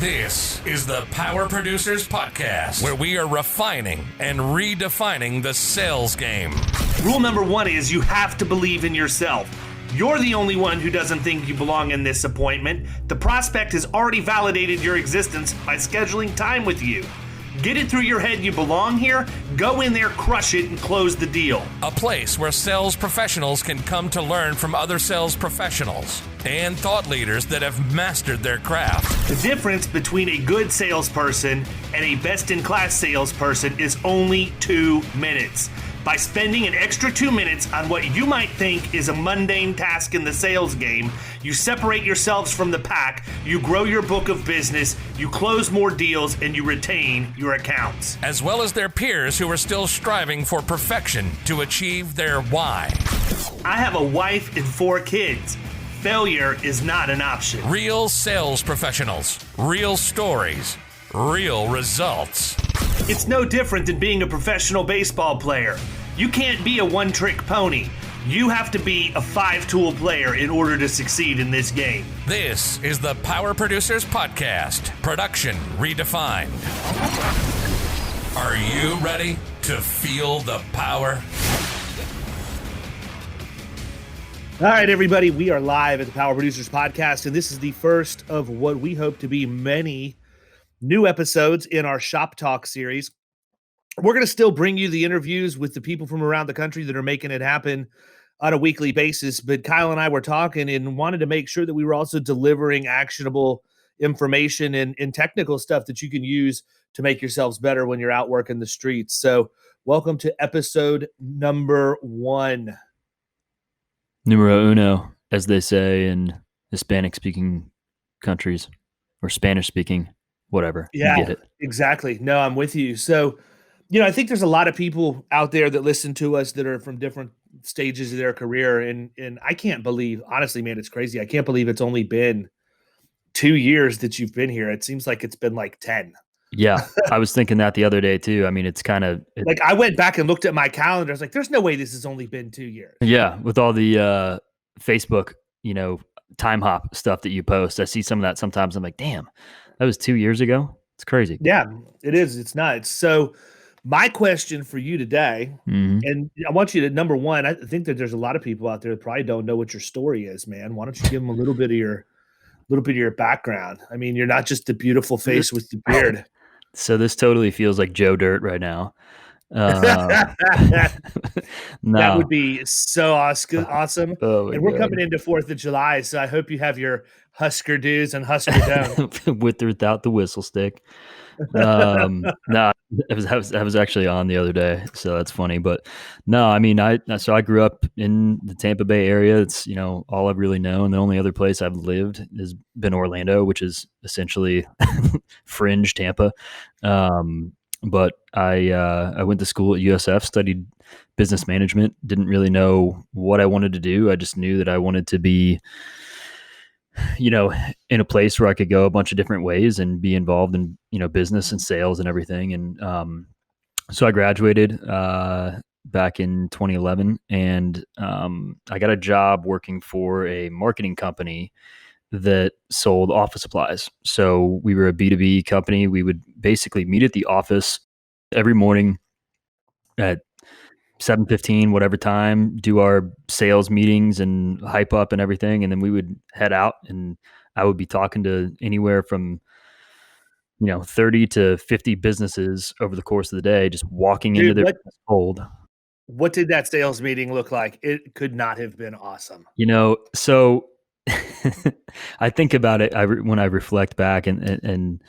This is the Power Producers Podcast, where we are refining and redefining the sales game. Rule number one is you have to believe in yourself. You're the only one who doesn't think you belong in this appointment. The prospect has already validated your existence by scheduling time with you. Get it through your head you belong here, go in there, crush it, and close the deal. A place where sales professionals can come to learn from other sales professionals and thought leaders that have mastered their craft. The difference between a good salesperson and a best-in-class salesperson is only 2 minutes. By spending an extra 2 minutes on what you might think is a mundane task in the sales game, you separate yourselves from the pack, you grow your book of business, you close more deals, and you retain your accounts. As well as their peers who are still striving for perfection to achieve their why. I have a wife and 4 kids. Failure is not an option. Real sales professionals, real stories, real results. It's no different than being a professional baseball player. You can't be a one-trick pony. You have to be a 5-tool player in order to succeed in this game. This is the Power Producers Podcast, production redefined. Are you ready to feel the power? All right, everybody, we are live at the Power Producers Podcast, and this is the first of what we hope to be many new episodes in our Shop Talk series. We're going to still bring you the interviews with the people from around the country that are making it happen on a weekly basis. But Kyle and I were talking and wanted to make sure that we were also delivering actionable information and technical stuff that you can use to make yourselves better when you're out working the streets. So welcome to episode number 1. Numero uno, as they say in Hispanic-speaking countries or Spanish-speaking. Whatever. Yeah, you get it. Exactly. No, I'm with you. So, I think there's a lot of people out there that listen to us that are from different stages of their career. And I can't believe, honestly, man, it's crazy. I can't believe it's only been 2 years that you've been here. It seems like it's been like 10. Yeah. I was thinking that the other day too. I mean, it's kind of like I went back and looked at my calendar. I was like, there's no way this has only been 2 years. Yeah. With all the Facebook, time hop stuff that you post, I see some of that sometimes. I'm like, damn. That was 2 years ago. It's crazy. Yeah, it is. It's nuts. So my question for you today, and I want you to, number one, I think that there's a lot of people out there that probably don't know what your story is, man. Why don't you give them a little bit of your background? I mean, you're not just the beautiful face with the beard. So this totally feels like Joe Dirt right now. No. That would be so awesome. Oh, and we're coming into 4th of July, so I hope you have your Husker do's and Husker don'ts. With or without the whistle stick. No, I was actually on the other day, so that's funny. But no, I mean, I grew up in the Tampa Bay area. It's all I've really known. The only other place I've lived has been Orlando, which is essentially fringe Tampa. But I went to school at USF, studied business management, didn't really know what I wanted to do. I just knew that I wanted to be, in a place where I could go a bunch of different ways and be involved in, business and sales and everything. And so I graduated back in 2011 and I got a job working for a marketing company that sold office supplies. So we were a B2B company. We would basically meet at the office every morning at 7:15, whatever time, do our sales meetings and hype up and everything. And then we would head out and I would be talking to anywhere from, 30 to 50 businesses over the course of the day, just walking into their cold. What did that sales meeting look like? It could not have been awesome. So I think about it when I reflect back and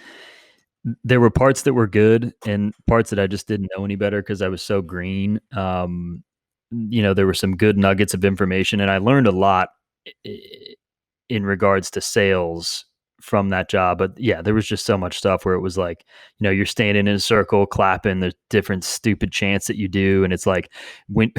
there were parts that were good and parts that I just didn't know any better because I was so green. There were some good nuggets of information and I learned a lot in regards to sales from that job. But yeah, there was just so much stuff where it was like, you're standing in a circle, clapping, there's different stupid chants that you do. And it's like when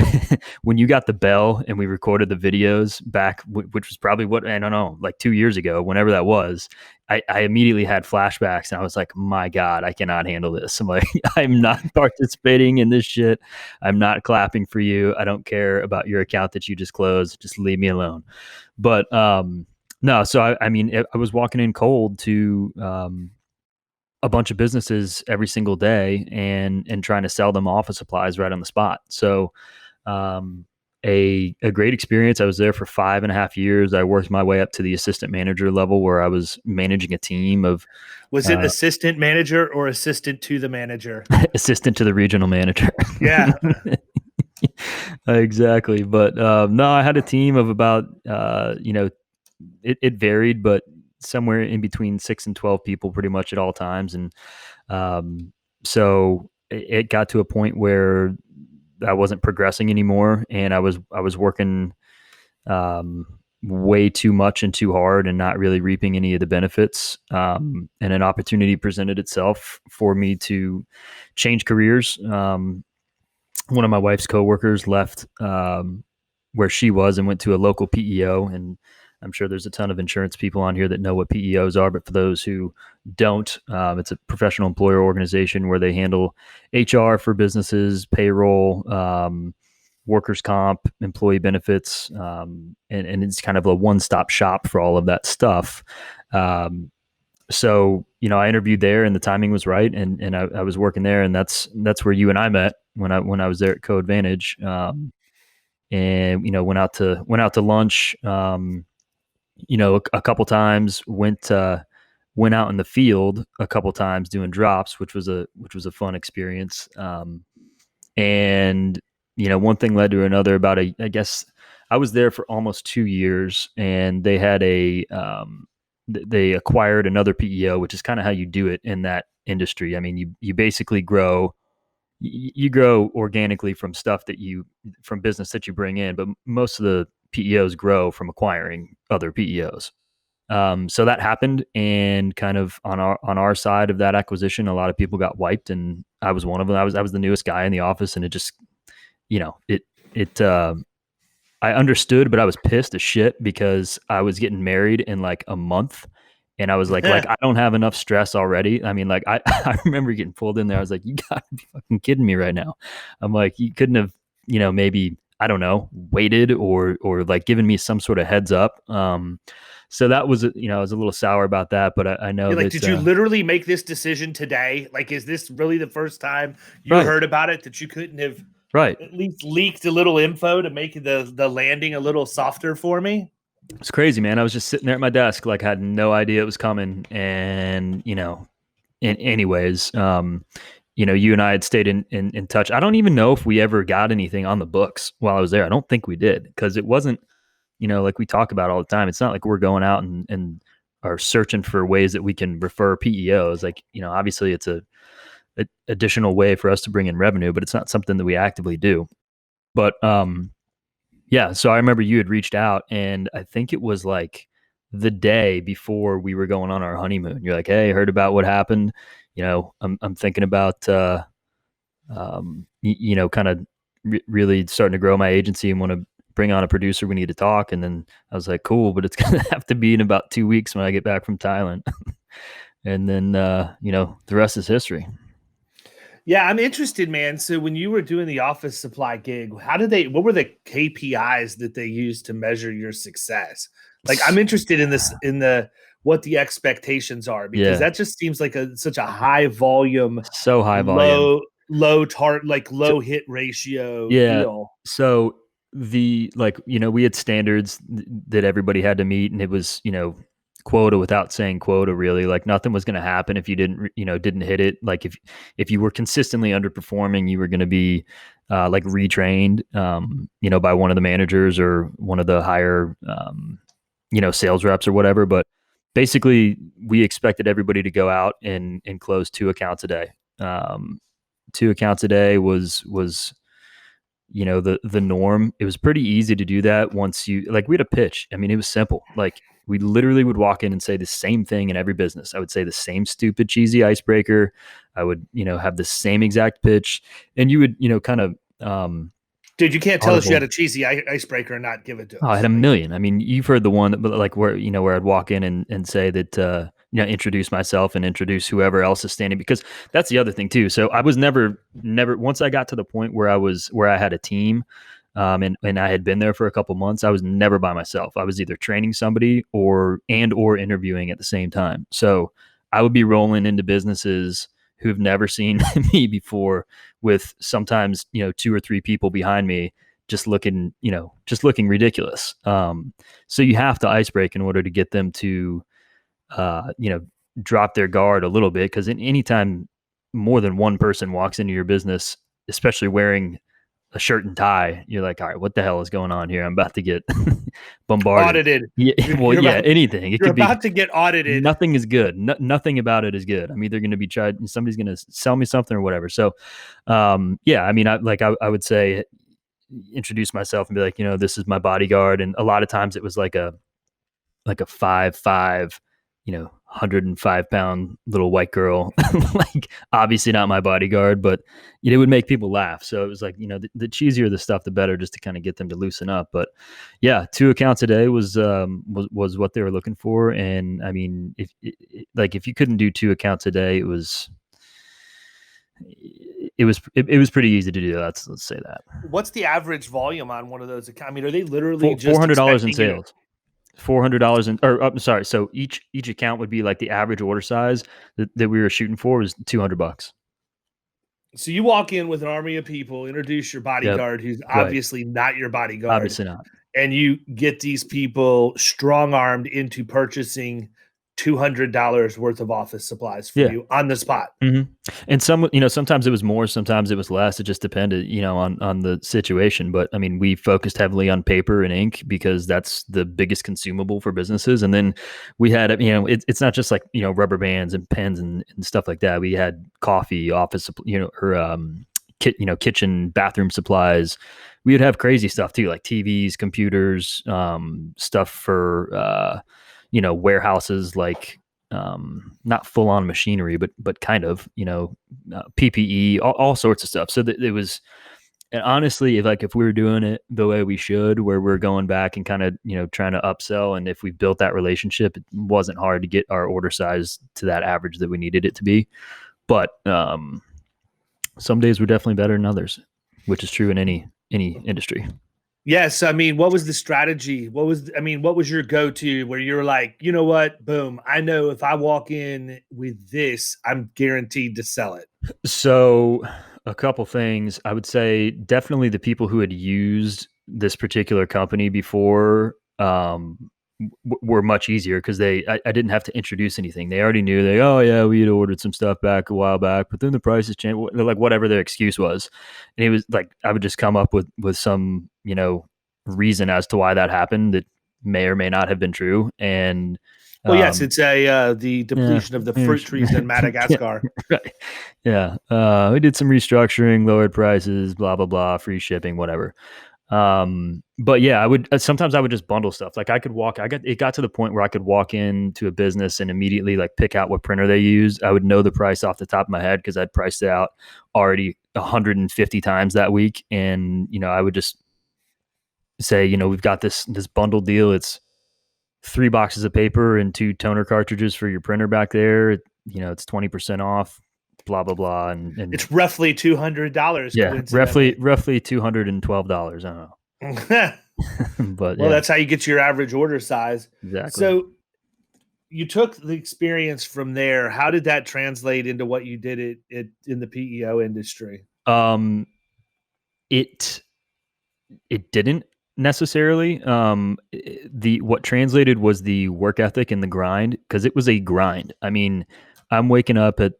you got the bell and we recorded the videos back, which was probably I don't know, like 2 years ago, whenever that was, I immediately had flashbacks and I was like, my God, I cannot handle this. I'm like, I'm not participating in this shit. I'm not clapping for you. I don't care about your account that you just closed. Just leave me alone. But, no, so I mean, I was walking in cold to a bunch of businesses every single day and trying to sell them office supplies right on the spot. So a great experience. I was there for 5.5 years. I worked my way up to the assistant manager level where I was managing a team of. Was it assistant manager or assistant to the manager? Assistant to the regional manager. Yeah. Exactly. But no, I had a team of about, it varied, but somewhere in between 6 and 12 people pretty much at all times. And so it got to a point where I wasn't progressing anymore, and I was working way too much and too hard and not really reaping any of the benefits. And an opportunity presented itself for me to change careers. One of my wife's coworkers left where she was and went to a local PEO, and I'm sure there's a ton of insurance people on here that know what PEOs are, but for those who don't, it's a professional employer organization where they handle HR for businesses, payroll, workers' comp, employee benefits, and it's kind of a one-stop shop for all of that stuff. So, I interviewed there, and the timing was right, and I was working there, and that's where you and I met when I was there at Co-Advantage, and went out to lunch. A couple times, went out in the field a couple times doing drops, which was a fun experience. And one thing led to another. I guess I was there for almost 2 years, and they had they acquired another PEO, which is kind of how you do it in that industry. I mean, you basically grow organically from from business that you bring in, but most of the PEOs grow from acquiring other PEOs. So that happened, and kind of on our side of that acquisition, a lot of people got wiped, and I was one of them. I was the newest guy in the office, and it just, I understood, but I was pissed as shit because I was getting married in like a month. And I was like, I don't have enough stress already. I mean, like I remember getting pulled in there. I was like, you gotta be fucking kidding me right now. I'm like, you couldn't have, maybe, I don't know, waited or like given me some sort of heads up. So that was, I was a little sour about that, but I know that, did you literally make this decision today? Like, is this really the first time you heard about it, that you couldn't have at least leaked a little info to make the landing a little softer for me? It's crazy, man. I was just sitting there at my desk, like had no idea it was coming. And, anyways, you and I had stayed in touch. I don't even know if we ever got anything on the books while I was there. I don't think we did, because it wasn't, like we talk about all the time. It's not like we're going out and are searching for ways that we can refer PEOs. Like, obviously it's a additional way for us to bring in revenue, but it's not something that we actively do. But, yeah, so I remember you had reached out, and I think it was like the day before we were going on our honeymoon. You're like, "Hey, I heard about what happened. I'm thinking about, kind of really starting to grow my agency and want to bring on a producer. We need to talk." And then I was like, "Cool, but it's going to have to be in about 2 weeks when I get back from Thailand." And then, the rest is history. Yeah, I'm interested, man. So when you were doing the office supply gig, what were the KPIs that they used to measure your success? Like, I'm interested in this, what the expectations are, because that just seems like such a high volume, low hit ratio deal. So we had standards that everybody had to meet, and it was, quota without saying quota, really. Like, nothing was going to happen if you didn't hit it. Like, if you were consistently underperforming, you were going to be like retrained by one of the managers or one of the higher sales reps or whatever. But basically, we expected everybody to go out and close 2 accounts a day. 2 accounts a day was the norm. It was pretty easy to do that once we had a pitch. I mean, it was simple. Like, we literally would walk in and say the same thing in every business. I would say the same stupid, cheesy icebreaker. I would, have the same exact pitch, and you would, kind of, dude, you can't tell us you had a cheesy icebreaker and not give it to us. Oh, I had a million. I mean, you've heard the one, but like where I'd walk in and say that, introduce myself and introduce whoever else is standing, because that's the other thing too. So I was never, once I got to the point where I had a team, and I had been there for a couple months, I was never by myself. I was either training somebody or interviewing at the same time. So I would be rolling into businesses who've never seen me before with sometimes, 2 or 3 people behind me just looking ridiculous. So you have to ice break in order to get them to, drop their guard a little bit. Cause anytime more than one person walks into your business, especially wearing a shirt and tie, you're like, all right, what the hell is going on here? I'm about to get bombarded. Audited. Yeah, anything. It You're could be about to get audited. Nothing is good. Nothing about it is good. I'm either going to be somebody's going to sell me something or whatever. So, I mean, I would say introduce myself and be like, this is my bodyguard. And a lot of times it was like a 5'5", 105-pound little white girl, like obviously not my bodyguard, but it would make people laugh. So it was like, the cheesier the stuff, the better, just to kind of get them to loosen up. But yeah, 2 accounts a day was what they were looking for. And I mean, if you couldn't do 2 accounts a day, it was pretty easy to do. Let's say that. What's the average volume on one of those accounts? I mean, are they literally just $400 in sales? $400 so each account would be like the average order size that we were shooting for was $200. So you walk in with an army of people, introduce your bodyguard, who's obviously not your bodyguard. Obviously not. And you get these people strong-armed into purchasing $200 worth of office supplies for you on the spot. Mm-hmm. And sometimes it was more, sometimes it was less. It just depended, on the situation. But I mean, we focused heavily on paper and ink because that's the biggest consumable for businesses. And then we had, it's not just like, rubber bands and pens and stuff like that. We had coffee, office, kitchen, bathroom supplies. We would have crazy stuff too, like TVs, computers, stuff for, warehouses, like not full on machinery, but kind of, PPE, all sorts of stuff. So that it was, and honestly, if we were doing it the way we should, where we're going back and kind of, trying to upsell, and if we built that relationship, it wasn't hard to get our order size to that average that we needed it to be. But some days were definitely better than others, which is true in any industry. Yes. I mean, what was the strategy? What was your go-to where you're like, you know what, boom, I know if I walk in with this, I'm guaranteed to sell it. So a couple things. I would say definitely the people who had used this particular company before were much easier because I didn't have to introduce anything. They already knew we had ordered some stuff back a while back, but then the prices changed, like whatever their excuse was. And it was like, I would just come up with some, reason as to why that happened that may or may not have been true. And yes, it's the depletion of the fruit trees in Madagascar. Right. Yeah. We did some restructuring, lowered prices, blah, blah, blah, free shipping, whatever. But yeah, sometimes I would just bundle stuff. Like it got to the point where I could walk into a business and immediately like pick out what printer they use. I would know the price off the top of my head because I'd priced it out already 150 times that week. And, I would just say, we've got this bundle deal. It's 3 boxes of paper and 2 toner cartridges for your printer back there. It's 20% off, blah, blah, blah. And it's roughly $200. Yeah. Roughly $212. I don't know. But that's how you get your average order size. Exactly. So you took the experience from there. How did that translate into what you did in the PEO industry? It didn't necessarily. What translated was the work ethic and the grind, because it was a grind. I mean, I'm waking up at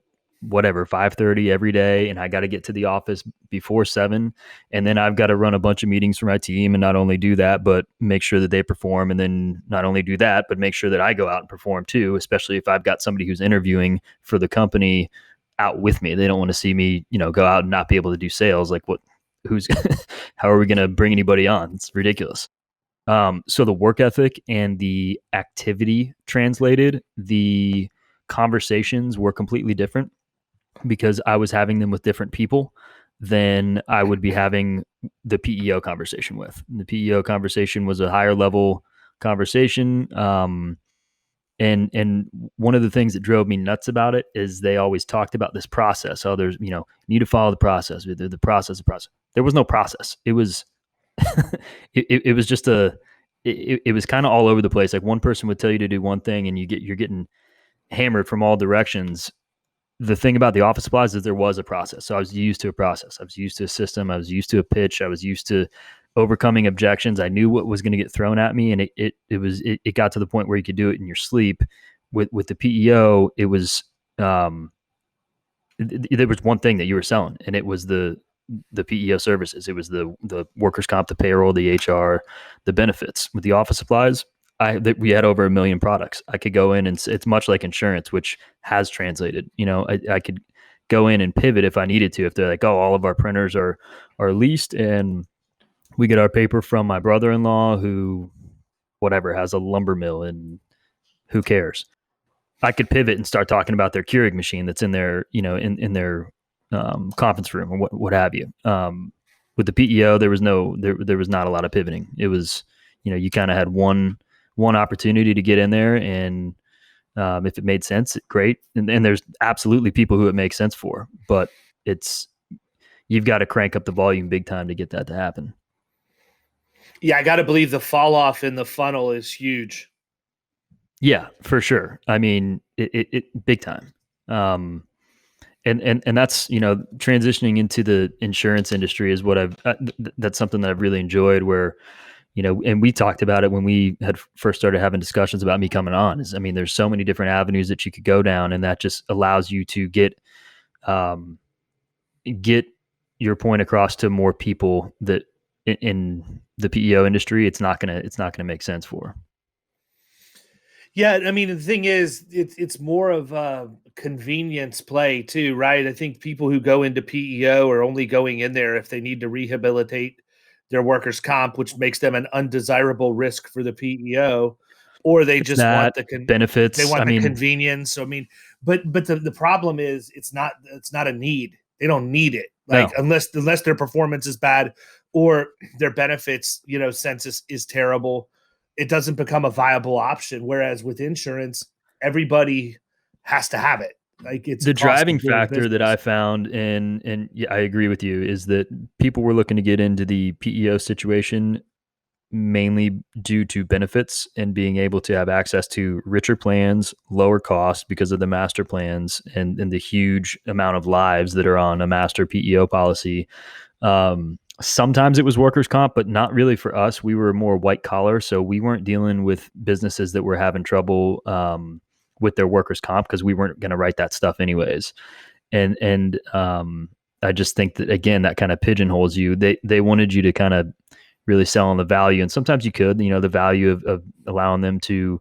5:30 every day, and I got to get to the office before 7, and then I've got to run a bunch of meetings for my team, and not only do that, but make sure that they perform, and then not only do that, but make sure that I go out and perform too, especially if I've got somebody who's interviewing for the company out with me. They don't want to see me, go out and not be able to do sales. Like how are we going to bring anybody on? It's ridiculous. So the work ethic and the activity translated, the conversations were completely different because I was having them with different people than I would be having the PEO conversation with. And the PEO conversation was a higher level conversation. And one of the things that drove me nuts about it is they always talked about this process. Oh, there's, you need to follow the process. The process. There was no process. It was, it was just it was kind of all over the place. Like one person would tell you to do one thing and you're getting hammered from all directions. The thing about the office supplies is there was a process. So I was used to a process. I was used to a system. I was used to a pitch. I was used to overcoming objections. I knew what was going to get thrown at me, and it got to the point where you could do it in your sleep. With the PEO, it was there was one thing that you were selling, and it was the PEO services. It was the workers' comp, the payroll, the HR, the benefits. With the office supplies, we had over 1 million products. I could go in, and it's much like insurance, which has translated. I could go in and pivot if I needed to. If they're like, oh, all of our printers are leased, and we get our paper from my brother-in-law who, whatever, has a lumber mill, and who cares? I could pivot and start talking about their Keurig machine that's in their, in their conference room or what have you. With the PEO, there was not a lot of pivoting. It was, you kind of had one opportunity to get in there, and if it made sense, great. And there's absolutely people who it makes sense for, but you've got to crank up the volume big time to get that to happen. Yeah, I got to believe the fall off in the funnel is huge. Yeah, for sure. I mean, it big time. And that's, transitioning into the insurance industry is what that's something that I've really enjoyed, where, and we talked about it when we had first started having discussions about me coming on. There's so many different avenues that you could go down, and that just allows you to get your point across to more people that in the PEO industry, it's not gonna make sense for. Yeah, the thing is, it's more of a convenience play too, right? I think people who go into PEO are only going in there if they need to rehabilitate their workers' comp, which makes them an undesirable risk for the PEO, or they just want the benefits. They want the convenience. But the problem is it's not a need. They don't need it, unless their performance is bad or their benefits, census is terrible. It doesn't become a viable option. Whereas with insurance, everybody has to have it. Like, it's the driving factor that I found, and yeah, I agree with you, is that people were looking to get into the PEO situation mainly due to benefits and being able to have access to richer plans, lower costs because of the master plans and the huge amount of lives that are on a master PEO policy. Sometimes it was workers' comp, but not really for us. We were more white collar, so we weren't dealing with businesses that were having trouble with their workers' comp, because we weren't going to write that stuff anyways. And I just think that, again, that kind of pigeonholes you. They wanted you to kind of really sell on the value, and sometimes you could, the value of allowing them to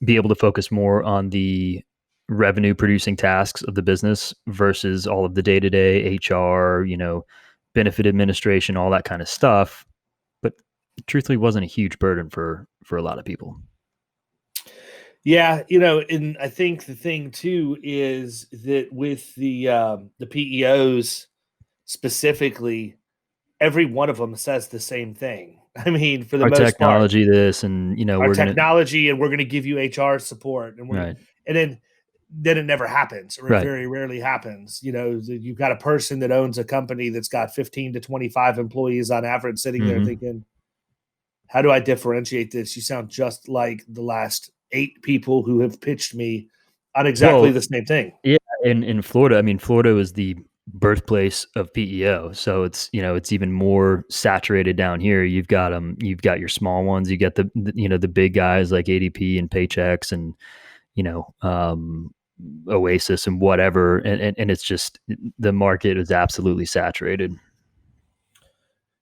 be able to focus more on the revenue producing tasks of the business versus all of the day-to-day HR, benefit administration, all that kind of stuff. But it truthfully wasn't a huge burden for a lot of people. Yeah, and I think the thing too is that with the PEOs specifically, every one of them says the same thing. For the most technology, part, this, and our technology, and we're going to give you HR support, and right. And then it never happens, or it very rarely happens. You've got a person that owns a company that's got 15 to 25 employees on average sitting there thinking, how do I differentiate this? You sound just like the last 8 people who have pitched me on exactly the same thing. Yeah. In Florida, Florida was the birthplace of PEO. So it's, it's even more saturated down here. You've got your small ones, you get the big guys like ADP and Paychex and, Oasis and whatever. And it's just, the market is absolutely saturated.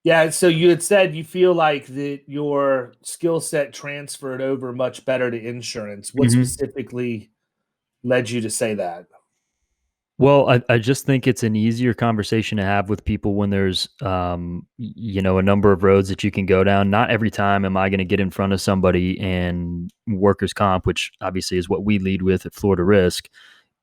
Yeah. So you had said you feel like that your skill set transferred over much better to insurance. What specifically led you to say that? Well, I just think it's an easier conversation to have with people when there's, a number of roads that you can go down. Not every time am I going to get in front of somebody, and workers' comp, which obviously is what we lead with at Florida Risk,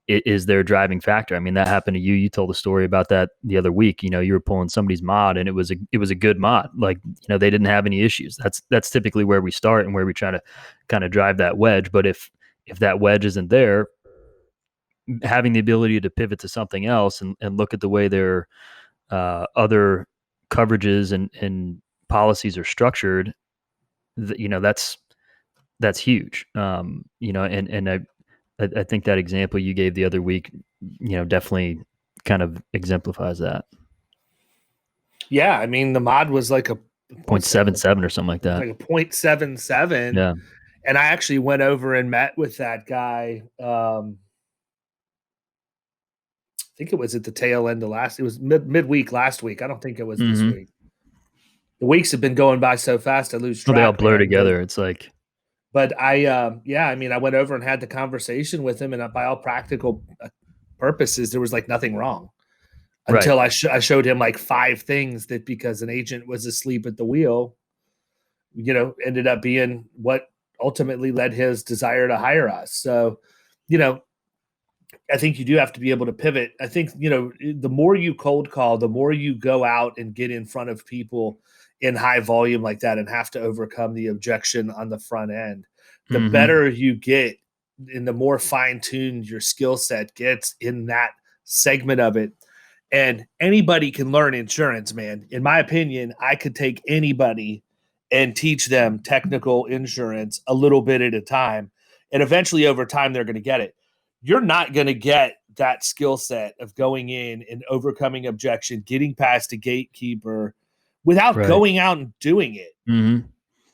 it is their driving factor. That happened to you. You told a story about that the other week. You were pulling somebody's mod, and it was a good mod. Like, they didn't have any issues. That's typically where we start and where we try to kind of drive that wedge. But if that wedge isn't there, having the ability to pivot to something else and look at the way their other coverages and policies are structured, that's huge. And I think that example you gave the other week, definitely kind of exemplifies that. Yeah, I mean the mod was like a 0.77 or something like that. like a 0.77. Yeah. And I actually went over and met with that guy. I think it was at the tail end of it was midweek last week. I don't think it was this week. The weeks have been going by so fast, I lose track. They all blur together. It's like, but I went over and had the conversation with him, and by all practical purposes, there was like nothing wrong until I showed him like 5 things that, because an agent was asleep at the wheel, ended up being what ultimately led his desire to hire us. So, I think you do have to be able to pivot. I think, the more you cold call, the more you go out and get in front of people in high volume like that and have to overcome the objection on the front end, the better you get and the more fine-tuned your skill set gets in that segment of it. And anybody can learn insurance, man. In my opinion, I could take anybody and teach them technical insurance a little bit at a time. And eventually over time, they're going to get it. You're not going to get that skill set of going in and overcoming objection, getting past a gatekeeper without going out and doing it.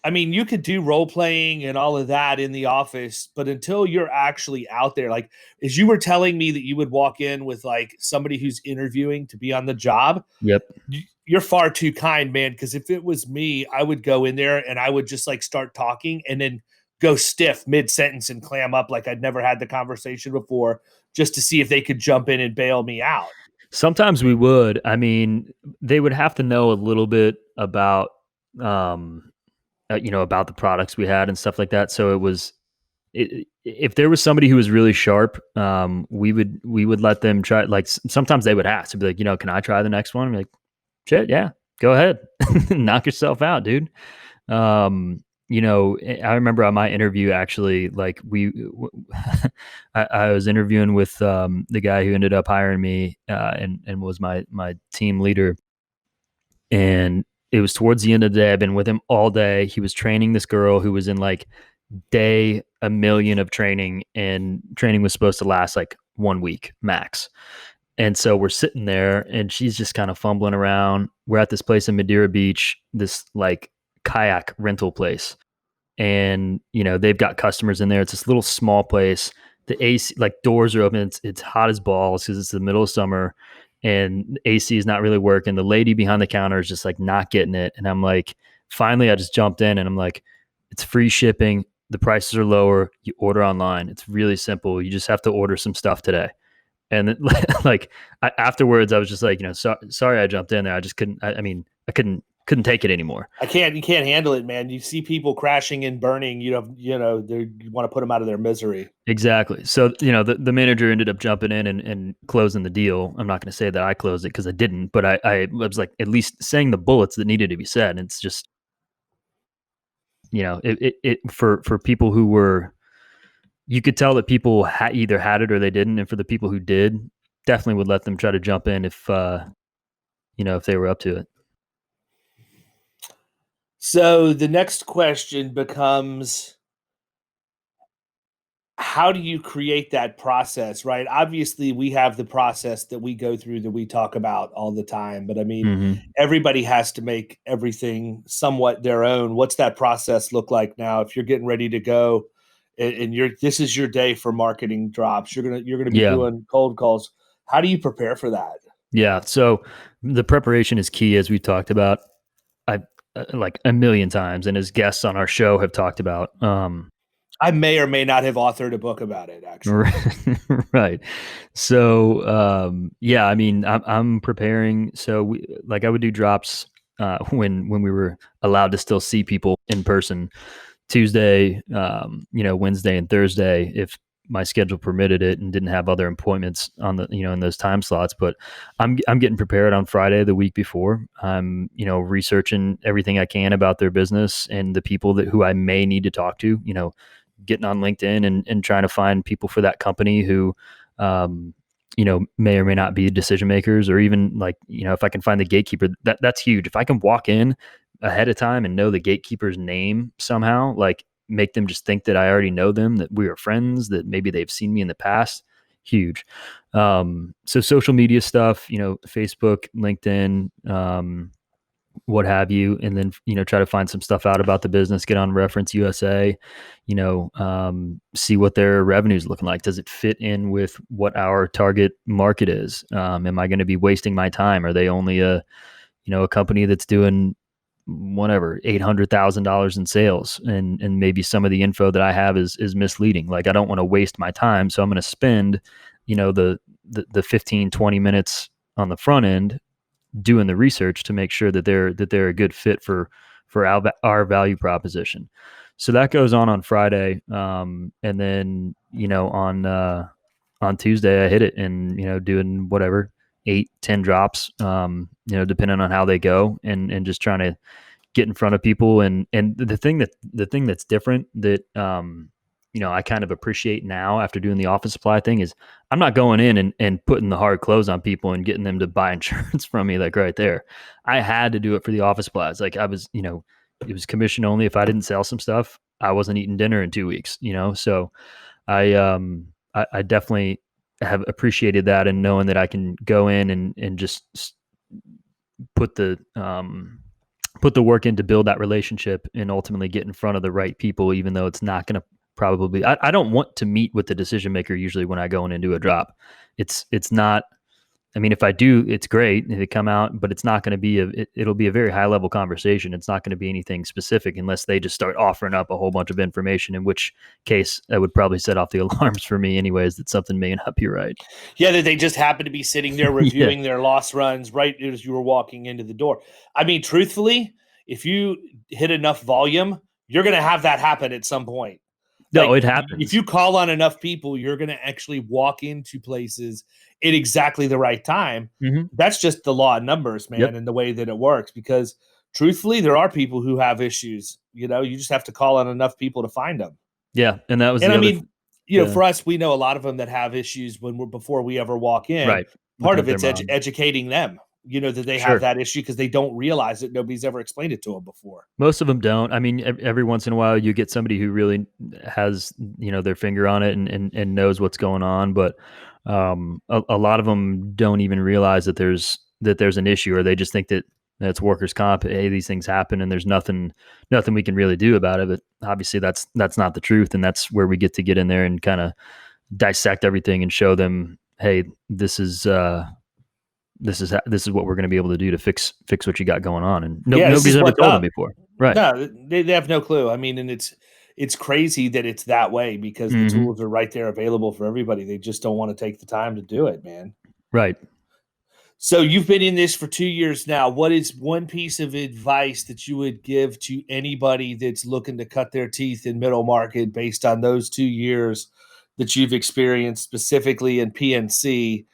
I mean, you could do role playing and all of that in the office, but until you're actually out there, like as you were telling me that you would walk in with like somebody who's interviewing to be on the job. Yep. You're far too kind, man. Because if it was me, I would go in there and I would just like start talking and then go stiff mid-sentence and clam up like I'd never had the conversation before, just to see if they could jump in and bail me out. Sometimes we would. I mean, they would have to know a little bit about, about the products we had and stuff like that. So if there was somebody who was really sharp, we would let them try. Like sometimes they would ask to be like, can I try the next one? I'm like, shit, yeah, go ahead, knock yourself out, dude. I remember on my interview, actually, like I was interviewing with the guy who ended up hiring me and was my team leader. And it was towards the end of the day. I've been with him all day. He was training this girl who was in like day 1,000,000 of training, and training was supposed to last like 1 week max. And so we're sitting there and she's just kind of fumbling around. We're at this place in Madeira Beach, this like kayak rental place. And, they've got customers in there. It's this little small place. The AC, like doors are open. It's hot as balls because it's the middle of summer and AC is not really working. The lady behind the counter is just like not getting it. And I'm like, finally, I just jumped in and I'm like, it's free shipping. The prices are lower. You order online. It's really simple. You just have to order some stuff today. And then, like afterwards, I was just like, sorry I jumped in there. I just couldn't. I couldn't take it anymore. You can't handle it, man. You see people crashing and burning. You want to put them out of their misery. Exactly. So the manager ended up jumping in and closing the deal. I'm not going to say that I closed it because I didn't, but I was like at least saying the bullets that needed to be said. And it's just for people who were. You could tell that people either had it or they didn't. And for the people who did, definitely would let them try to jump in if they were up to it. So the next question becomes, how do you create that process, right? Obviously, we have the process that we go through that we talk about all the time. But I mean, everybody has to make everything somewhat their own. What's that process look like now? If you're getting ready to go and this is your day for marketing drops, you're gonna be doing cold calls. How do you prepare for that? Yeah. So the preparation is key, as we talked about. Like 1,000,000 times, and as guests on our show have talked about. I may or may not have authored a book about it, actually. Right. So, I mean, I'm preparing. So I would do drops when we were allowed to still see people in person, Tuesday, Wednesday and Thursday, if my schedule permitted it and didn't have other appointments on the, in those time slots. But I'm getting prepared on Friday the week before. I'm, researching everything I can about their business and the people who I may need to talk to, getting on LinkedIn and trying to find people for that company who, may or may not be decision makers, or even if I can find the gatekeeper, that's huge. If I can walk in ahead of time and know the gatekeeper's name somehow, like make them just think that I already know them, that we are friends, that maybe they've seen me in the past. Huge. So social media stuff, Facebook, LinkedIn, what have you, and then, try to find some stuff out about the business, get on Reference USA, see what their revenue's looking like. Does it fit in with what our target market is? Am I going to be wasting my time? Are they only a company that's doing whatever, $800,000 in sales, and maybe some of the info that I have is misleading. Like, I don't want to waste my time. So I'm going to spend, the 15, 20 minutes on the front end doing the research to make sure that they're a good fit for our value proposition. So that goes on Friday. And then, on Tuesday I hit it and, doing whatever, 8-10 drops, depending on how they go, and just trying to get in front of people. And the thing that's different that, I kind of appreciate now after doing the office supply thing is I'm not going in and putting the hard close on people and getting them to buy insurance from me, like right there. I had to do it for the office supplies. Like, I was, it was commission only. If I didn't sell some stuff, I wasn't eating dinner in 2 weeks, so I definitely have appreciated that, and knowing that I can go in and just put the work in to build that relationship and ultimately get in front of the right people, even though it's not going to probably, I don't want to meet with the decision maker usually when I go in and do a drop. It's not, I mean, if I do, it's great if they come out, but it's not going to be it'll be a very high level conversation. It's not going to be anything specific unless they just start offering up a whole bunch of information, in which case that would probably set off the alarms for me anyways, that something may not be right. Yeah, that they just happen to be sitting there reviewing their loss runs right as you were walking into the door. I mean, truthfully, if you hit enough volume, you're going to have that happen at some point. No, it happens. If you call on enough people, you're going to actually walk into places at exactly the right time. Mm-hmm. That's just the law of numbers, man, Yep. and the way that it works. Because truthfully, there are people who have issues. You just have to call on enough people to find them. Yeah, and that was. And I mean, for us, we know a lot of them that have issues before we ever walk in. Right. Part of it's educating them. That they have that issue because they don't realize it. Nobody's ever explained it to them before. Most of them don't. I mean, every once in a while you get somebody who really has, their finger on it and knows what's going on. But a lot of them don't even realize that there's an issue, or they just think that it's workers' comp. Hey, these things happen and there's nothing we can really do about it. But obviously that's not the truth. And that's where we get in there and kind of dissect everything and show them, hey, this is what we're going to be able to do to fix what you got going on. And nobody's ever told them before. Right. No, they have no clue. I mean, and it's crazy that it's that way because the tools are right there available for everybody. They just don't want to take the time to do it, man. Right. So you've been in this for 2 years now. What is one piece of advice that you would give to anybody that's looking to cut their teeth in middle market based on those 2 years that you've experienced specifically in PNC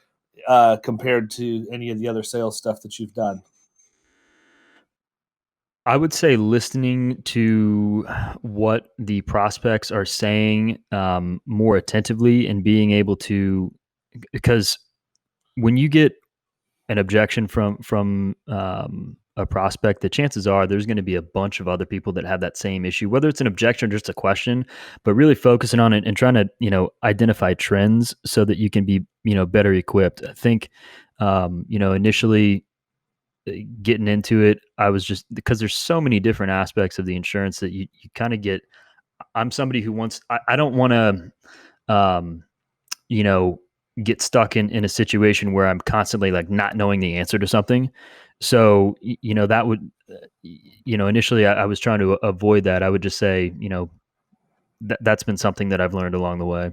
compared to any of the other sales stuff that you've done? I would say listening to what the prospects are saying more attentively, and being able to, because when you get an objection from a prospect, the chances are there's going to be a bunch of other people that have that same issue, whether it's an objection or just a question, but really focusing on it and trying to, identify trends so that you can be, better equipped. I think, initially getting into it, I was just, because there's so many different aspects of the insurance that you kind of get. I'm somebody who wants, I don't want to, get stuck in a situation where I'm constantly like not knowing the answer to something. So, that would, initially I was trying to avoid that. I would just say, that's been something that I've learned along the way.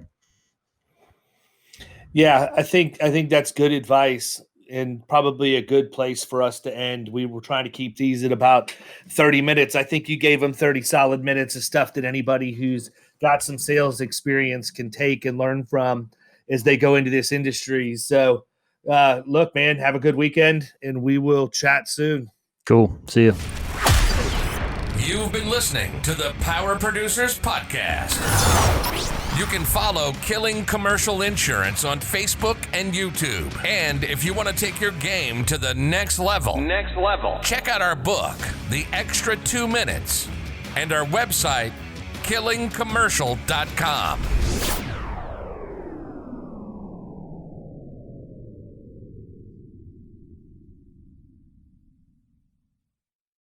Yeah, I think that's good advice, and probably a good place for us to end. We were trying to keep these at about 30 minutes. I think you gave them 30 solid minutes of stuff that anybody who's got some sales experience can take and learn from as they go into this industry. So, look, man, have a good weekend, and we will chat soon. Cool. See you. You've been listening to the Power Producers Podcast. You can follow Killing Commercial Insurance on Facebook and YouTube. And if you want to take your game to the next level, check out our book, The Extra 2 Minutes, and our website, killingcommercial.com.